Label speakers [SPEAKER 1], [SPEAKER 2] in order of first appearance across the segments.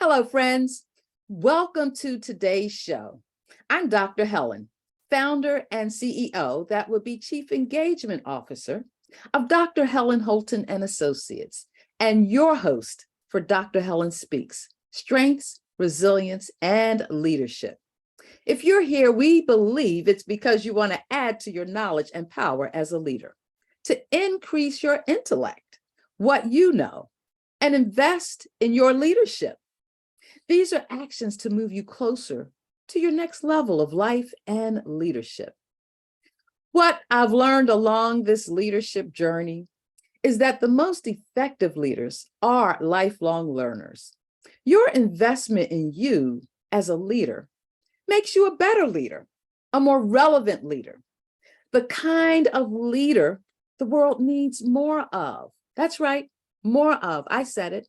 [SPEAKER 1] Hello, friends. Welcome to today's show. I'm Dr. Helen, founder and CEO, that would be Chief Engagement Officer of Dr. Helen Holton and Associates, and your host for Dr. Helen Speaks, Strengths, Resilience, and Leadership. If you're here, we believe it's because you want to add to your knowledge and power as a leader, to increase your intellect, what you know, and invest in your leadership. These are actions to move you closer to your next level of life and leadership. What I've learned along this leadership journey is that the most effective leaders are lifelong learners. Your investment in you as a leader makes you a better leader, a more relevant leader, the kind of leader the world needs more of. That's right, more of. I said it.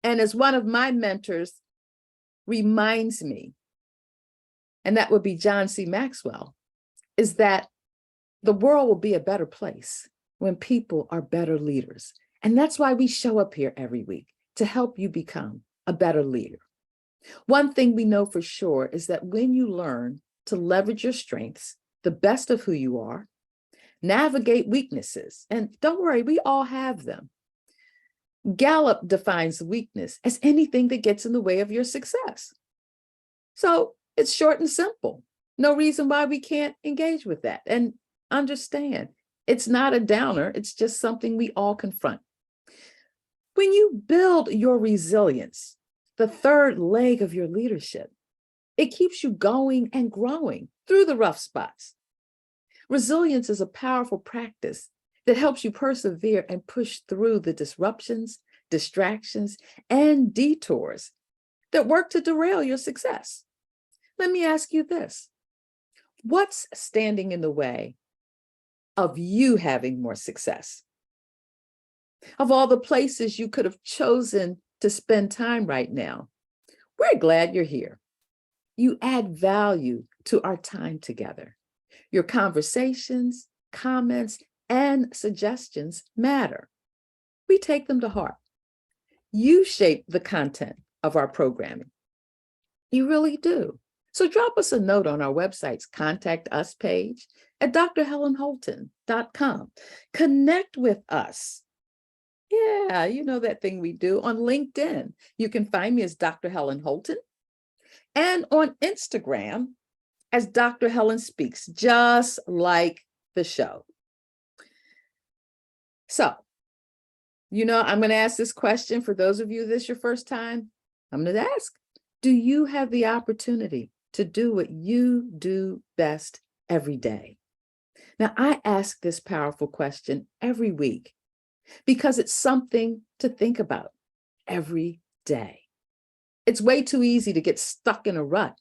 [SPEAKER 1] And as one of my mentors reminds me, and that would be John C. Maxwell, is that the world will be a better place when people are better leaders. And that's why we show up here every week, to help you become a better leader. One thing we know for sure is that when you learn to leverage your strengths, the best of who you are, navigate weaknesses, and don't worry, we all have them. Gallup defines weakness as anything that gets in the way of your success. So it's short and simple. No reason why we can't engage with that and understand it's not a downer. It's just something we all confront. When you build your resilience, the third leg of your leadership, it keeps you going and growing through the rough spots. Resilience is a powerful practice that helps you persevere and push through the disruptions, distractions, and detours that work to derail your success. Let me ask you this. What's standing in the way of you having more success? Of all the places you could have chosen to spend time right now, we're glad you're here. You add value to our time together. Your conversations, comments, and suggestions matter. We take them to heart. You shape the content of our programming. You really do. So drop us a note on our website's Contact Us page at drhelenholton.com. Connect with us. Yeah, you know that thing we do on LinkedIn. You can find me as Dr. Helen Holton, and on Instagram as Dr. Helen Speaks, just like the show. So, I'm going to ask this question for those of you this is your first time. I'm going to ask, do you have the opportunity to do what you do best every day? Now, I ask this powerful question every week because it's something to think about every day. It's way too easy to get stuck in a rut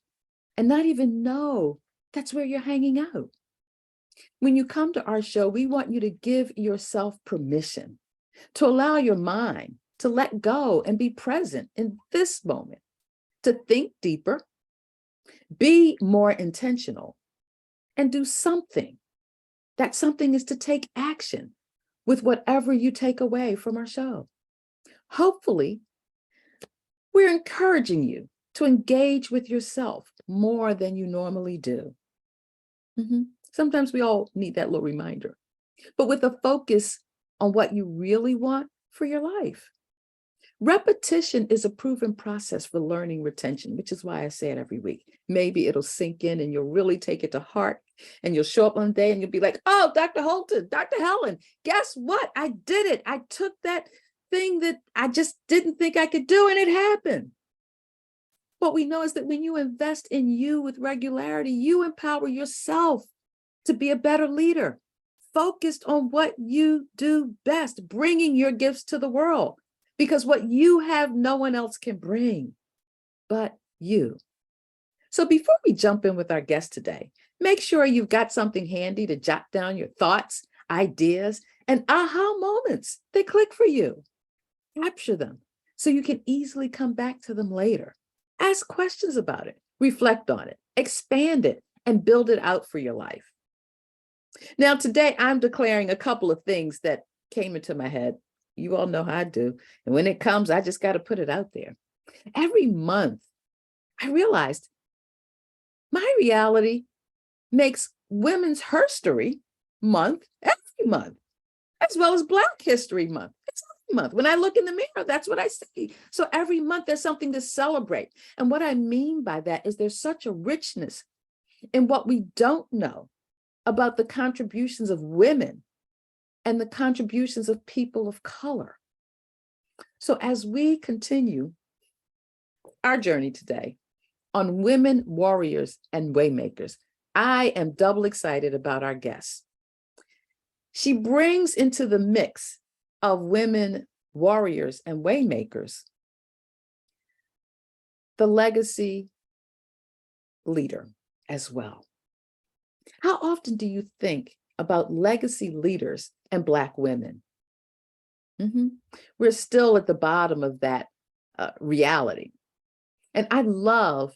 [SPEAKER 1] and not even know that's where you're hanging out. When you come to our show, we want you to give yourself permission to allow your mind to let go and be present in this moment, to think deeper, be more intentional, and do something. That something is to take action with whatever you take away from our show. Hopefully, we're encouraging you to engage with yourself more than you normally do. Sometimes we all need that little reminder, but with a focus on what you really want for your life. Repetition is a proven process for learning retention, which is why I say it every week. Maybe it'll sink in and you'll really take it to heart, and you'll show up one day and you'll be like, oh, Dr. Holton, Dr. Helen, guess what? I did it. I took that thing that I just didn't think I could do, and it happened. What we know is that when you invest in you with regularity, you empower yourself to be a better leader, focused on what you do best, bringing your gifts to the world, because what you have, no one else can bring but you. So before we jump in with our guest today, make sure you've got something handy to jot down your thoughts, ideas, and aha moments that click for you. Capture them so you can easily come back to them later. Ask questions about it, reflect on it, expand it, and build it out for your life. Now, today I'm declaring a couple of things that came into my head. You all know how I do. And when it comes, I just got to put it out there. Every month, I realized my reality makes Women's Herstory Month every month, as well as Black History Month. It's every month. When I look in the mirror, that's what I see. So every month there's something to celebrate. And what I mean by that is there's such a richness in what we don't know about the contributions of women and the contributions of people of color. So as we continue our journey today on women warriors and waymakers, I am double excited about our guest. She brings into the mix of women warriors and waymakers the legacy leader as well. How often do you think about legacy leaders and Black women? We're still at the bottom of that reality. And I love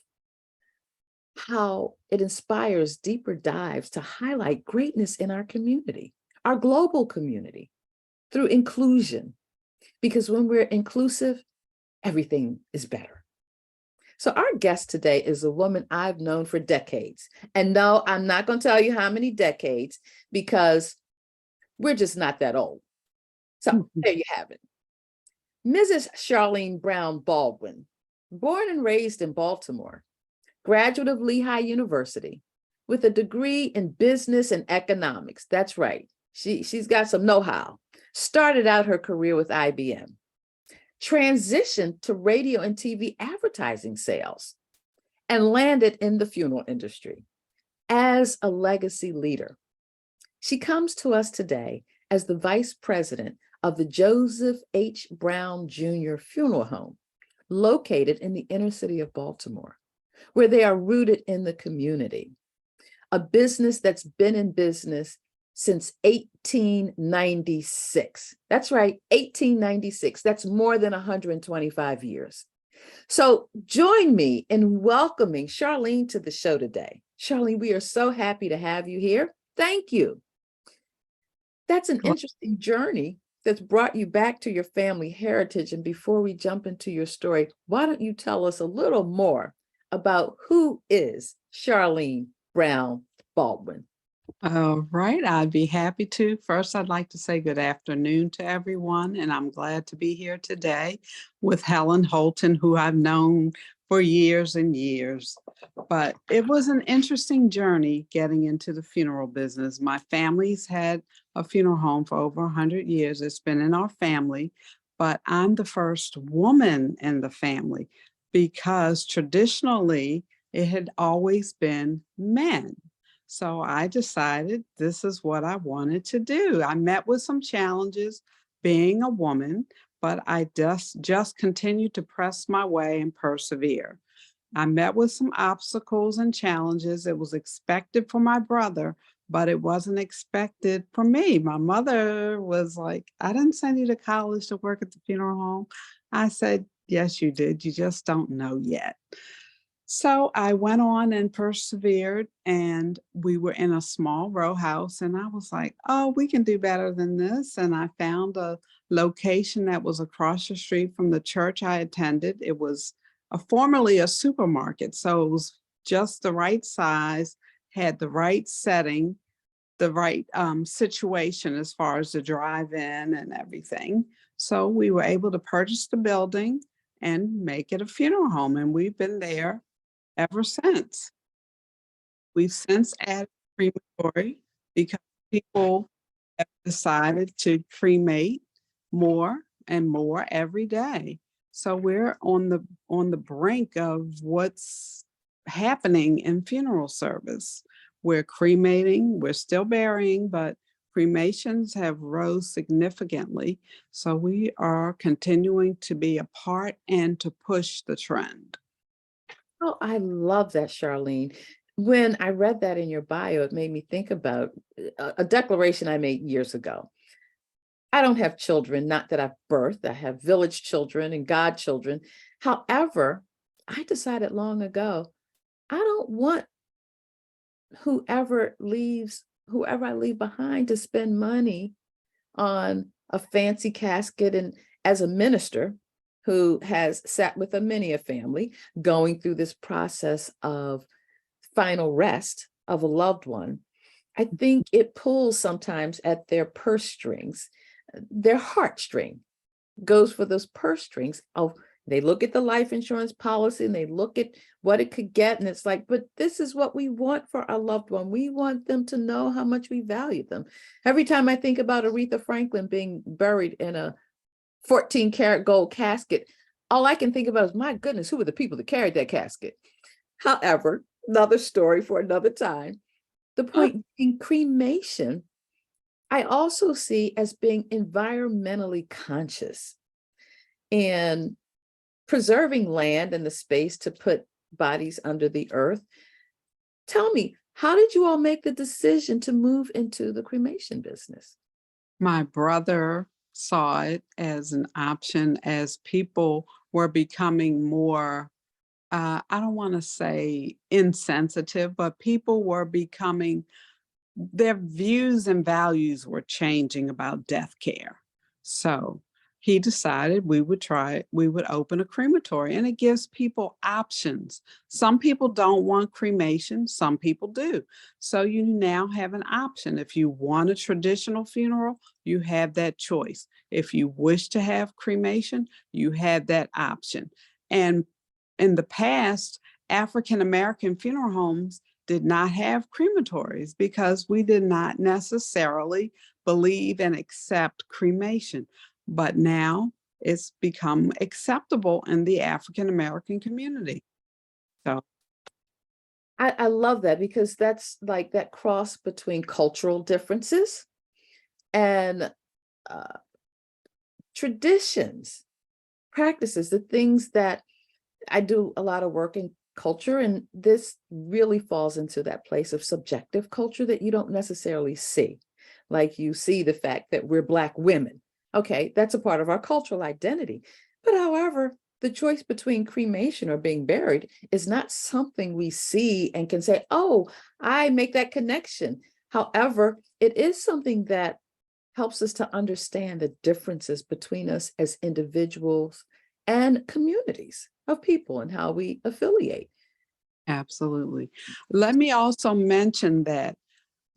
[SPEAKER 1] how it inspires deeper dives to highlight greatness in our community, our global community, through inclusion. Because when we're inclusive, everything is better. So our guest today is a woman I've known for decades. And no, I'm not going to tell you how many decades, because we're just not that old. So there you have it. Mrs. Charlene Brown Baldwin, born and raised in Baltimore, graduate of Lehigh University with a degree in business and economics. That's right. She's got some know-how. Started out her career with IBM, transitioned to radio and TV advertising sales, and landed in the funeral industry as a legacy leader. She comes to us today as the vice president of the Joseph H. Brown Jr. Funeral Home, located in the inner city of Baltimore, where they are rooted in the community, a business that's been in business since 1896. That's right, 1896. That's more than 125 years. So join me in welcoming Charlene to the show today. Charlene, we are so happy to have you here. Thank you. That's an interesting journey that's brought you back to your family heritage. And before we jump into your story, why don't you tell us a little more about who is Charlene Brown Baldwin?
[SPEAKER 2] All right, I'd be happy to. First, I'd like to say good afternoon to everyone, and I'm glad to be here today with Helen Holton, who I've known for years and years. But it was an interesting journey getting into the funeral business. My family's had a funeral home for over 100 years. It's been in our family, but I'm the first woman in the family because traditionally it had always been men. So I decided this is what I wanted to do. I met with some challenges being a woman, but I just continued to press my way and persevere. I met with some obstacles and challenges. It was expected for my brother, but it wasn't expected for me. My mother was like, I didn't send you to college to work at the funeral home. I said, yes, you did. You just don't know yet. So I went on and persevered, and we were in a small row house, and I was like, oh, we can do better than this. And I found a location that was across the street from the church I attended. It was formerly a supermarket, so it was just the right size, had the right setting, the right situation as far as the drive-in and everything. So we were able to purchase the building and make it a funeral home, and we've been there ever since. We've since added crematory because people have decided to cremate more and more every day. So we're on the brink of what's happening in funeral service. We're cremating, we're still burying, but cremations have rose significantly. So we are continuing to be a part and to push the trend.
[SPEAKER 1] Oh, I love that, Charlene. When I read that in your bio, it made me think about a declaration I made years ago. I don't have children, not that I've birthed. I have village children and godchildren. However, I decided long ago, I don't want whoever I leave behind to spend money on a fancy casket. And as a minister, who has sat with many a family going through this process of final rest of a loved one, I think it pulls sometimes at their purse strings, their heartstring goes for those purse strings. Oh, they look at the life insurance policy and they look at what it could get. And it's like, but this is what we want for our loved one. We want them to know how much we value them. Every time I think about Aretha Franklin being buried in a 14-karat gold casket, all I can think about is, my goodness, who were the people that carried that casket? However, another story for another time. The point being, cremation, I also see as being environmentally conscious and preserving land and the space to put bodies under the earth. Tell me, how did you all make the decision to move into the cremation business?
[SPEAKER 2] My brother saw it as an option as people were becoming more, I don't want to say insensitive, but people were becoming, their views and values were changing about death care. So he decided we would open a crematory, and it gives people options. Some people don't want cremation, some people do. So you now have an option. If you want a traditional funeral, you have that choice. If you wish to have cremation, you have that option. And in the past, African American funeral homes did not have crematories because we did not necessarily believe and accept cremation. But now it's become acceptable in the African American community. So
[SPEAKER 1] I love that, because that's like that cross between cultural differences and uh, traditions, practices, the things that I do a lot of work in culture, and this really falls into that place of subjective culture that you don't necessarily see. Like, you see the fact that we're Black women. Okay, that's a part of our cultural identity. But however, the choice between cremation or being buried is not something we see and can say, oh, I make that connection. However, it is something that helps us to understand the differences between us as individuals and communities of people and how we affiliate.
[SPEAKER 2] absolutely. Let me also mention that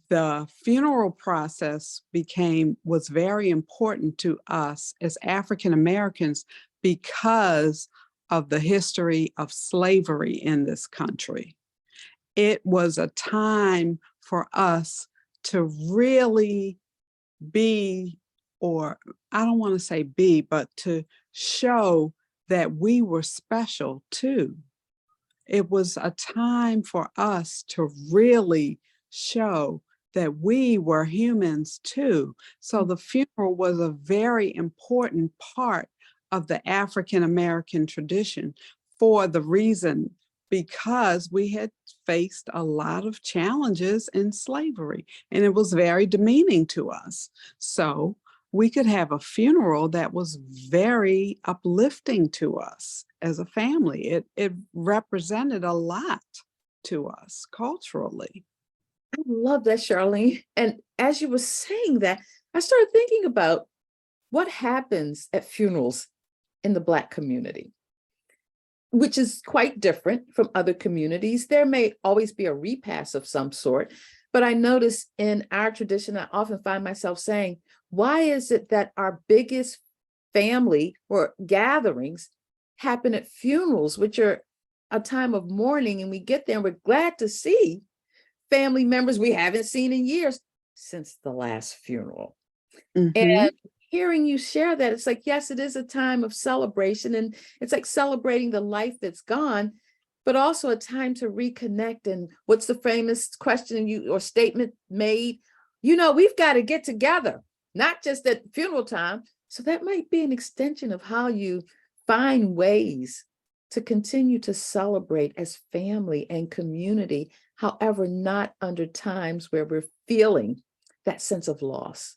[SPEAKER 2] the funeral process was very important to us as African Americans because of the history of slavery in this country. It was a time for us to really be, or I don't want to say be, but to show that we were special too. It was a time for us to really show that we were humans too. So the funeral was a very important part of the African American tradition for the reason because we had faced a lot of challenges in slavery and it was very demeaning to us. So we could have a funeral that was very uplifting to us as a family. It represented a lot to us culturally.
[SPEAKER 1] I love that, Charlene. And as you were saying that, I started thinking about what happens at funerals in the Black community, which is quite different from other communities. There may always be a repast of some sort, but I notice in our tradition, I often find myself saying, why is it that our biggest family or gatherings happen at funerals, which are a time of mourning, and we get there and we're glad to see family members we haven't seen in years since the last funeral.
[SPEAKER 2] Mhm.
[SPEAKER 1] And hearing you share that, it's like, yes, it is a time of celebration, and it's like celebrating the life that's gone, but also a time to reconnect. And what's the famous question you or statement made? We've got to get together, not just at funeral time. So that might be an extension of how you find ways to continue to celebrate as family and community, however, not under times where we're feeling that sense of loss.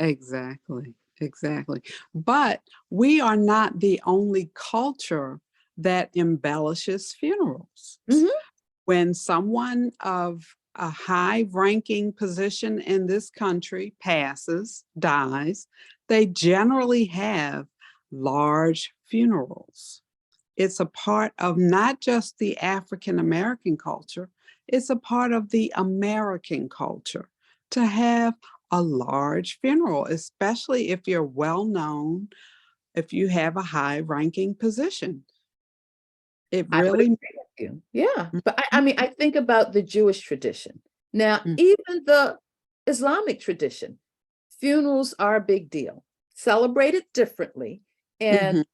[SPEAKER 2] Exactly, exactly. But we are not the only culture that embellishes funerals.
[SPEAKER 1] Mhm.
[SPEAKER 2] When someone of a high ranking position in this country passes, dies, they generally have large funerals. It's a part of not just the African American culture, it's a part of the American culture to have a large funeral, especially if you're well known, if you have a high ranking position. It
[SPEAKER 1] I would
[SPEAKER 2] really.
[SPEAKER 1] agree with you. Yeah, but I
[SPEAKER 2] Mhm,
[SPEAKER 1] mean, I think about the Jewish tradition. Now,
[SPEAKER 2] mm,
[SPEAKER 1] even the Islamic tradition, funerals are a big deal, celebrated differently. And
[SPEAKER 2] mhm.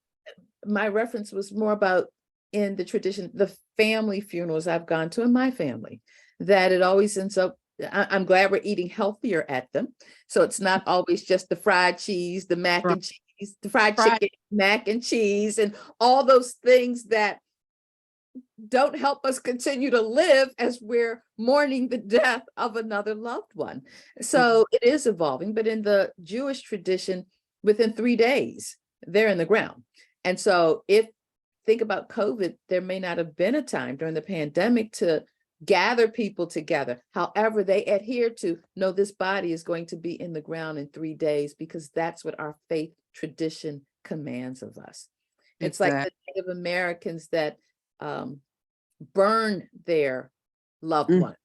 [SPEAKER 1] my reference was more about in the tradition, the family funerals I've gone to in my family, that it always ends up, I'm glad we're eating healthier at them. So it's not always just the fried cheese, the mac
[SPEAKER 2] Right,
[SPEAKER 1] and cheese, the fried
[SPEAKER 2] right,
[SPEAKER 1] chicken, mac and cheese, and all those things that don't help us continue to live as we're mourning the death of another loved one.
[SPEAKER 2] mhm.
[SPEAKER 1] So it is evolving, but in the Jewish tradition, within 3 days, they're in the ground. And so if think about COVID, there may not have been a time during the pandemic to gather people together. However, they adhere to no, this body is going to be in the ground in 3 days because that's what our faith tradition commands of us. It's like the
[SPEAKER 2] Exactly.
[SPEAKER 1] Native Americans that um, burn their loved
[SPEAKER 2] Mm,
[SPEAKER 1] one.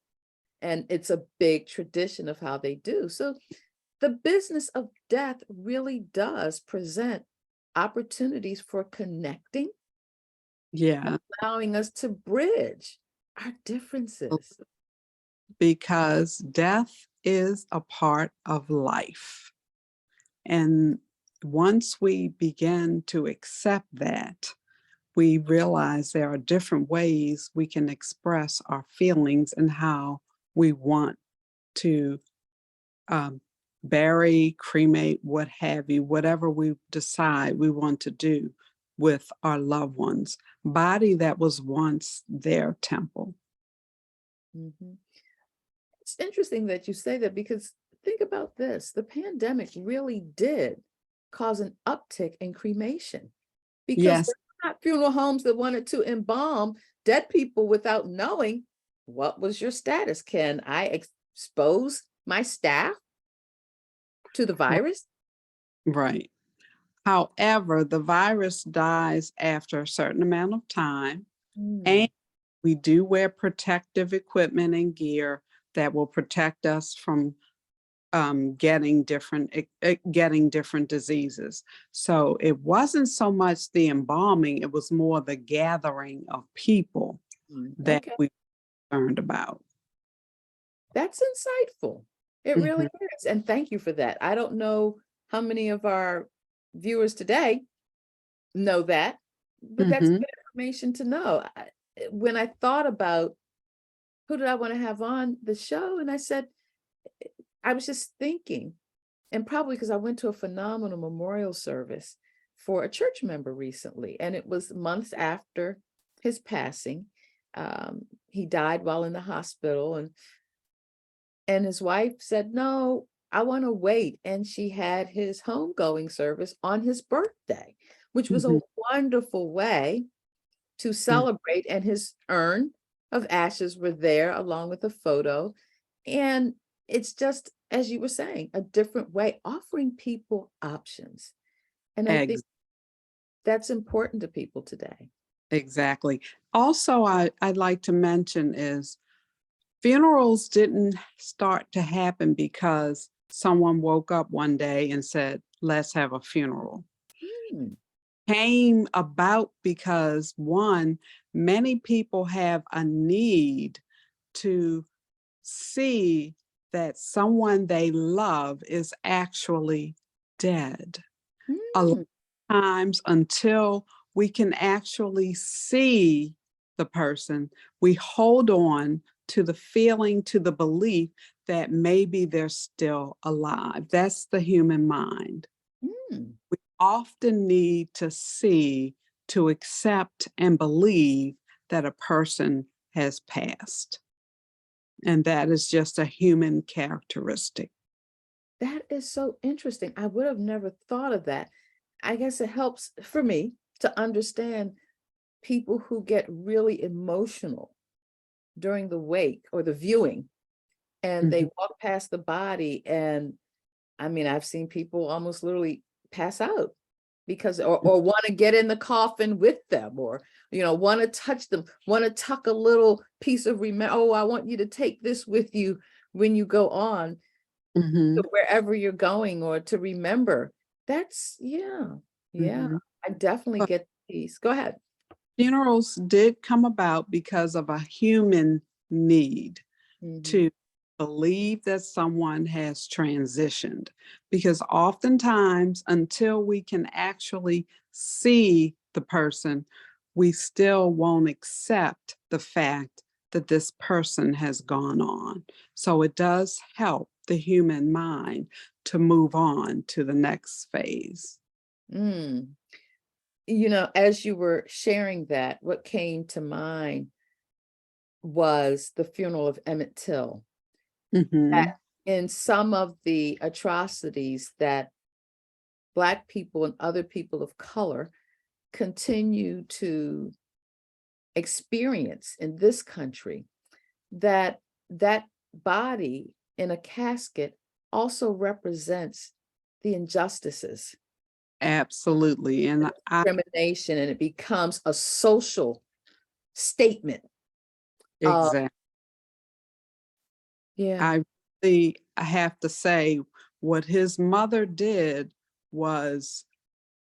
[SPEAKER 1] And it's a big tradition of how they do. So the business of death really does present opportunities for connecting,
[SPEAKER 2] yeah,
[SPEAKER 1] allowing us to bridge our differences.
[SPEAKER 2] because death is a part of life. And once we begin to accept that, we realize there are different ways we can express our feelings and how we want to um, bury, cremate, what have you, whatever we decide we want to do with our loved ones, body that was once their temple.
[SPEAKER 1] Mhm. It's interesting that you say that because think about this, the pandemic really did cause an uptick in cremation because
[SPEAKER 2] Yes,
[SPEAKER 1] there were not funeral homes that wanted to embalm dead people without knowing what was your status. Can I expose my staff to the virus?
[SPEAKER 2] right. However, the virus dies after a certain amount of time, and
[SPEAKER 1] Mm,
[SPEAKER 2] we do wear protective equipment and gear that will protect us from getting different diseases. So it wasn't so much the embalming; it was more the gathering of people that
[SPEAKER 1] okay,
[SPEAKER 2] we learned about.
[SPEAKER 1] that's insightful. It really
[SPEAKER 2] Mhm,
[SPEAKER 1] is. And thank you for that. I don't know how many of our viewers today know that, but that's
[SPEAKER 2] mhm,
[SPEAKER 1] good information to know. When I thought about who did I want to have on the show, and I said, I was just thinking, and probably because I went to a phenomenal memorial service for a church member recently, and it was months after his passing. He died while in the hospital, and his wife said, "No, I want to wait." And she had his homegoing service on his birthday, which was a
[SPEAKER 2] mhm,
[SPEAKER 1] wonderful way to
[SPEAKER 2] mm.
[SPEAKER 1] celebrate. And his urn of ashes were there along with a photo. And it's just, as you were saying, a different way, offering people options. And I think
[SPEAKER 2] Ex-
[SPEAKER 1] that's important to people today.
[SPEAKER 2] exactly. Also, I'd like to mention is funerals didn't start to happen because someone woke up one day and said, let's have a funeral.
[SPEAKER 1] Hmm,
[SPEAKER 2] Came about because one, many people have a need to see that someone they love is actually dead. A lot
[SPEAKER 1] hmm,
[SPEAKER 2] of times until we can actually see the person, we hold on to the feeling, to the belief that maybe they're still alive. That's the human mind.
[SPEAKER 1] hmm.
[SPEAKER 2] We often need to see to accept and believe that a person has passed. And that is just a human characteristic.
[SPEAKER 1] That is so interesting. I would have never thought of that. I guess it helps for me to understand people who get really emotional during the wake or the viewing and they
[SPEAKER 2] Mhm.
[SPEAKER 1] walk past the body. And I mean, I've seen people almost literally pass out because or want to get in the coffin with them, or want to touch them, want to tuck a little piece of oh, I want you to take this with you when you go on
[SPEAKER 2] Mhm,
[SPEAKER 1] to wherever you're going, or to remember. That's yeah.
[SPEAKER 2] mhm.
[SPEAKER 1] I definitely
[SPEAKER 2] But
[SPEAKER 1] get the piece. Go ahead.
[SPEAKER 2] funerals did come about because of a human need
[SPEAKER 1] Mhm.
[SPEAKER 2] to believe that someone has transitioned. Because oftentimes, until we can actually see the person, we still won't accept the fact that this person has gone on. So it does help the human mind to move on to the next phase.
[SPEAKER 1] Mm. As you were sharing that, what came to mind was the funeral of Emmett Till. That
[SPEAKER 2] Mhm.
[SPEAKER 1] in some of the atrocities that Black people and other people of color continue to experience in this country, that body in a casket also represents the injustices,
[SPEAKER 2] Absolutely. And I
[SPEAKER 1] discrimination, and it becomes a social statement of,
[SPEAKER 2] exactly.
[SPEAKER 1] yeah.
[SPEAKER 2] I have to say what his mother did was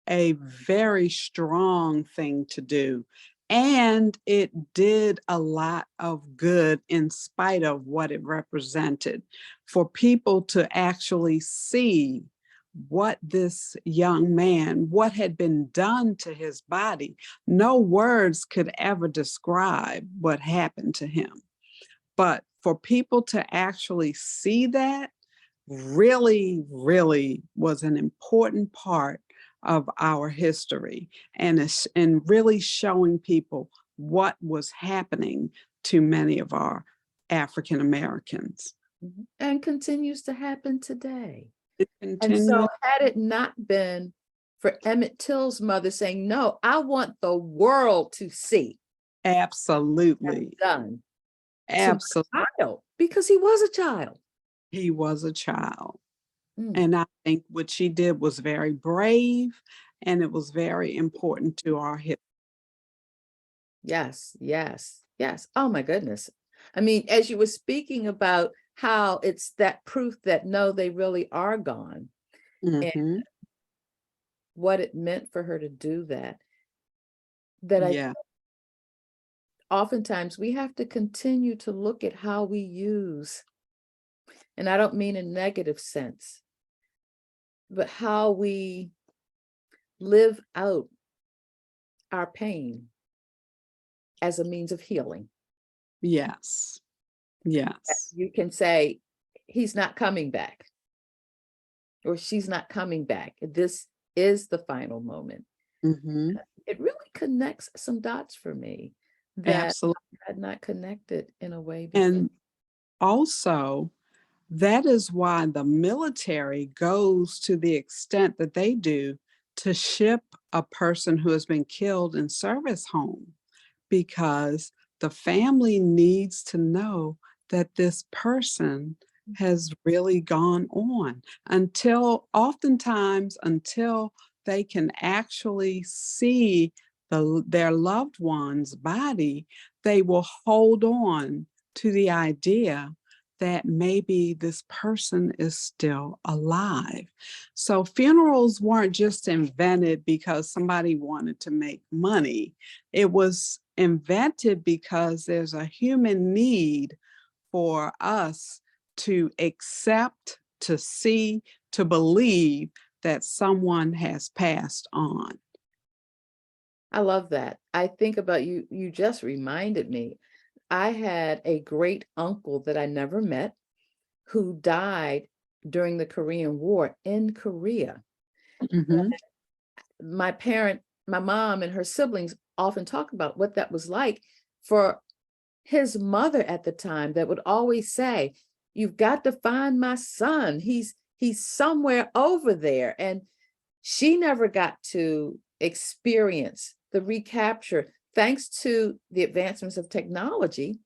[SPEAKER 2] a very strong thing to do. And it did a lot of good in spite of what it represented. For people to actually see what this young man, what had been done to his body, no words could ever describe what happened to him. But for people to actually see that really, really was an important part of our history, and really showing people what was happening to many of our African Americans.
[SPEAKER 1] Mhm. And continues to happen today.
[SPEAKER 2] It
[SPEAKER 1] And so
[SPEAKER 2] continues.
[SPEAKER 1] had it not been for Emmett Till's mother saying, no, I want the world to see
[SPEAKER 2] Absolutely.
[SPEAKER 1] done to
[SPEAKER 2] Absolutely.
[SPEAKER 1] my child, because he was a child.
[SPEAKER 2] He was a child.
[SPEAKER 1] Mm.
[SPEAKER 2] And I think what she did was very brave, and it was very important to our history.
[SPEAKER 1] Yes, yes, yes. Oh my goodness. I mean, as you were speaking about how it's that proof that no, they really are gone, and
[SPEAKER 2] Mhm.
[SPEAKER 1] what it meant for her to do that, that I
[SPEAKER 2] Yeah.
[SPEAKER 1] oftentimes we have to continue to look at how we use, and I don't mean in negative sense, but how we live out our pain as a means of healing.
[SPEAKER 2] Yes. Yes.
[SPEAKER 1] You can say, he's not coming back, or she's not coming back. This is the final moment.
[SPEAKER 2] Mhm.
[SPEAKER 1] It really connects some dots for me that
[SPEAKER 2] Absolutely.
[SPEAKER 1] I had not connected in a way before.
[SPEAKER 2] And also, that is why the military goes to the extent that they do to ship a person who has been killed in service home, because the family needs to know that this person has really gone on, until oftentimes until they can actually see their loved one's body, they will hold on to the idea that maybe this person is still alive. So funerals weren't just invented because somebody wanted to make money. It was invented because there's a human need for us to accept, to see, to believe that someone has passed on.
[SPEAKER 1] I love that. I think about you, you just reminded me. I had a great uncle that I never met who died during the Korean War in Korea.
[SPEAKER 2] Mhm.
[SPEAKER 1] My mom and her siblings often talk about what that was like for his mother at the time, that would always say, you've got to find my son. He's somewhere over there. And she never got to experience the recapture. Thanks to the advancements of technology,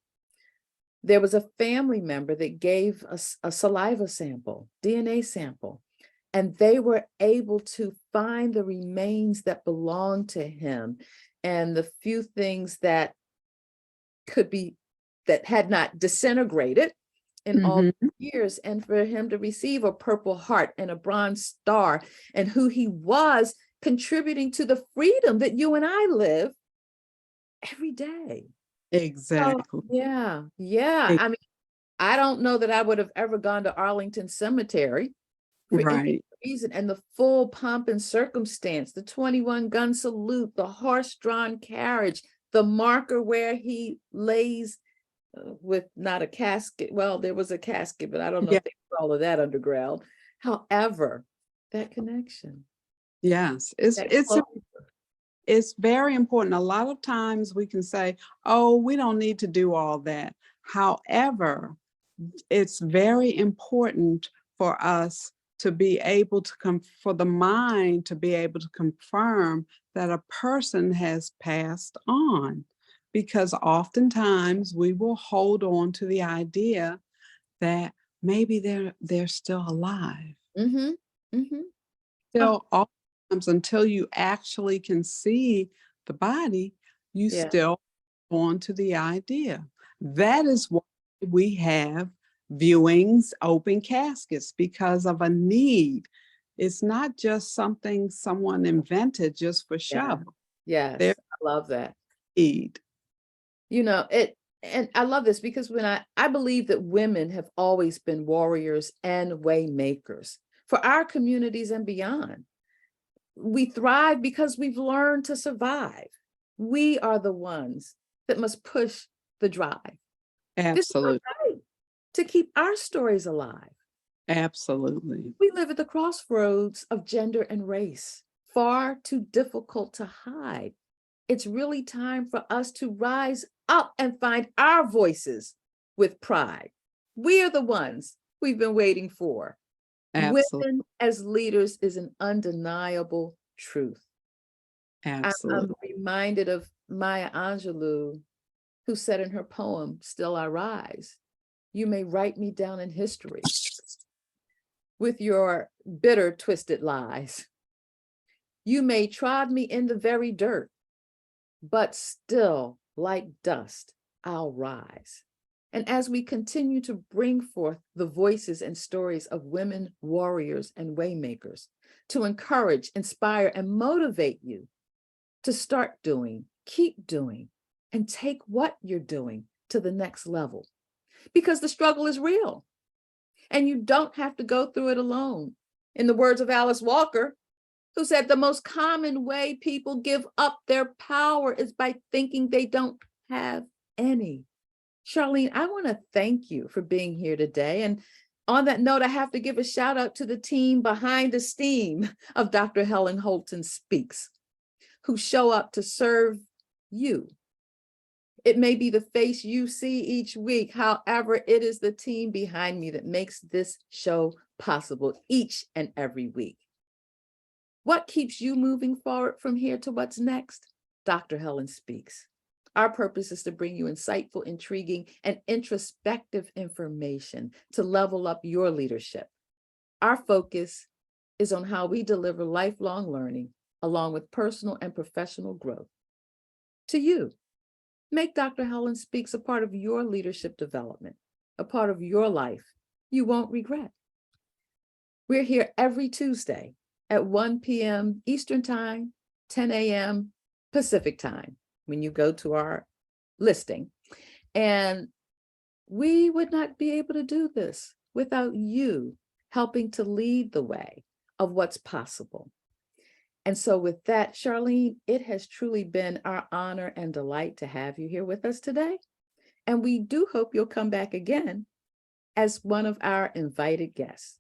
[SPEAKER 1] there was a family member that gave us a saliva sample, DNA sample, And they were able to find the remains that belonged to him and the few things that had not disintegrated in all
[SPEAKER 2] Mhm.
[SPEAKER 1] years, and for him to receive a Purple Heart and a Bronze Star, and who he was contributing to the freedom that you and I live every day. So,
[SPEAKER 2] Exactly.
[SPEAKER 1] yeah. I mean, I don't know that I would have ever gone to Arlington Cemetery for any
[SPEAKER 2] Right.
[SPEAKER 1] reason, and the full pomp and circumstance, the 21 gun salute, the horse-drawn carriage, the marker where he lays with not a casket. Well, there was a casket, but I don't know
[SPEAKER 2] Yeah.
[SPEAKER 1] if they put all of that underground. However, that connection,
[SPEAKER 2] Yes. It's
[SPEAKER 1] that
[SPEAKER 2] it's
[SPEAKER 1] close.
[SPEAKER 2] it's very important. A lot of times we can say, "Oh, we don't need to do all that." However, it's very important for us to be able to for the mind to be able to confirm that a person has passed on, because oftentimes we will hold on to the idea that maybe they're still alive.
[SPEAKER 1] Mm-hmm. Mm-hmm. Oh,
[SPEAKER 2] Still, oftentimes until you actually can see the body, you
[SPEAKER 1] yeah.
[SPEAKER 2] still on to the idea. That is why we have viewings, open caskets, because of a need. It's not just something someone invented just for
[SPEAKER 1] Yeah.
[SPEAKER 2] show. There's
[SPEAKER 1] Yes. I love that.
[SPEAKER 2] a need.
[SPEAKER 1] And I love this because when I believe that women have always been warriors and way makers for our communities and beyond. We thrive because we've learned to survive. We are the ones that must push the drive. This is our
[SPEAKER 2] Absolutely.
[SPEAKER 1] right to keep our stories alive.
[SPEAKER 2] Absolutely.
[SPEAKER 1] We live at the crossroads of gender and race, far too difficult to hide. It's really time for us to rise up and find our voices with pride. We are the ones we've been waiting for.
[SPEAKER 2] Absolutely.
[SPEAKER 1] Women as leaders is an undeniable truth. I'm
[SPEAKER 2] Absolutely.
[SPEAKER 1] reminded of Maya Angelou, who said in her poem, Still I Rise, you may write me down in history with your bitter, twisted lies. You may trod me in the very dirt, but still, like dust, I'll rise. And as we continue to bring forth the voices and stories of women warriors and waymakers, to encourage, inspire, and motivate you to start doing, keep doing, and take what you're doing to the next level. Because the struggle is real, and you don't have to go through it alone. In the words of Alice Walker, who said the most common way people give up their power is by thinking they don't have any. Charlene, I want to thank you for being here today. And on that note, I have to give a shout out to the team behind the steam of Dr. Helen Holton Speaks, who show up to serve you. It may be the face you see each week. However, it is the team behind me that makes this show possible each and every week. What keeps you moving forward from here to what's next? Dr. Helen Speaks. Our purpose is to bring you insightful, intriguing, and introspective information to level up your leadership. Our focus is on how we deliver lifelong learning along with personal and professional growth to you. Make Dr. Helen Speaks a part of your leadership development, a part of your life you won't regret. We're here every Tuesday at 1 p.m. Eastern Time, 10 a.m. Pacific Time, when you go to our listing. And we would not be able to do this without you helping to lead the way of what's possible. And so with that, Charlene, it has truly been our honor and delight to have you here with us today. And we do hope you'll come back again as one of our invited guests.